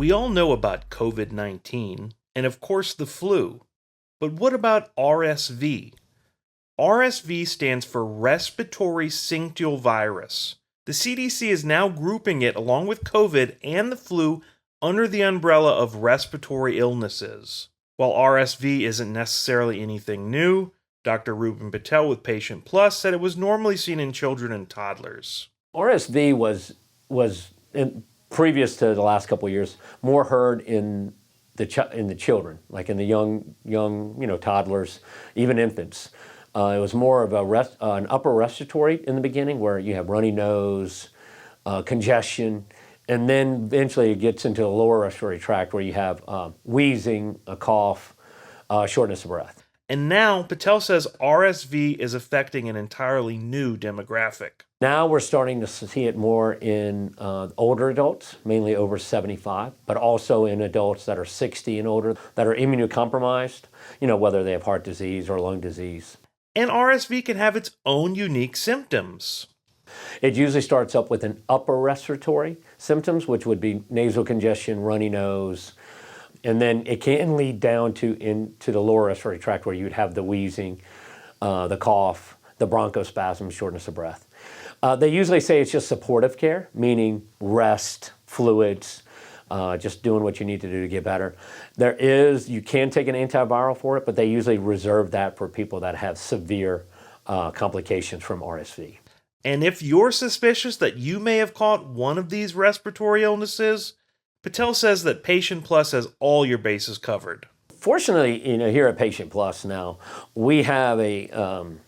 We all know about COVID-19 and, of course, the flu. But what about RSV? RSV stands for respiratory syncytial virus. The CDC is now grouping it along with COVID and the flu under the umbrella of respiratory illnesses. While RSV isn't necessarily anything new, Dr. Rubin Patel with Patient Plus said it was normally seen in children and toddlers. RSV was previous to the last couple of years, more heard in the children, like in the young toddlers, even infants. It was more of an upper respiratory in the beginning, where you have runny nose, congestion, and then eventually it gets into the lower respiratory tract, where you have wheezing, a cough, shortness of breath. And now Patel says RSV is affecting an entirely new demographic. Now we're starting to see it more in older adults, mainly over 75, but also in adults that are 60 and older, that are immunocompromised, whether they have heart disease or lung disease. And RSV can have its own unique symptoms. It usually starts up with an upper respiratory symptoms, which would be nasal congestion, runny nose, and then it can lead down into the lower respiratory tract, where you'd have the wheezing, the cough, the bronchospasm, shortness of breath. They usually say it's just supportive care, meaning rest, fluids, just doing what you need to do to get better. You can take an antiviral for it, but they usually reserve that for people that have severe complications from RSV. And if you're suspicious that you may have caught one of these respiratory illnesses, Patel says that Patient Plus has all your bases covered. Fortunately, here at Patient Plus now, we have you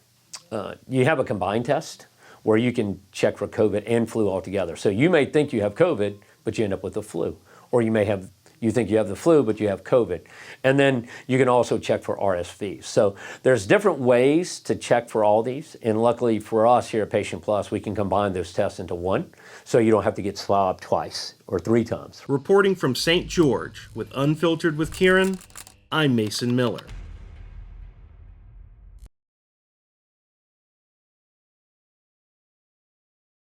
have a combined test where you can check for COVID and flu altogether. So you may think you have COVID, but you end up with the flu. Or you think you have the flu, but you have COVID. And then you can also check for RSV. So there's different ways to check for all these. And luckily for us here at Patient Plus, we can combine those tests into one, so you don't have to get swabbed twice or 3 times. Reporting from St. George with Unfiltered with Kieran, I'm Mason Miller.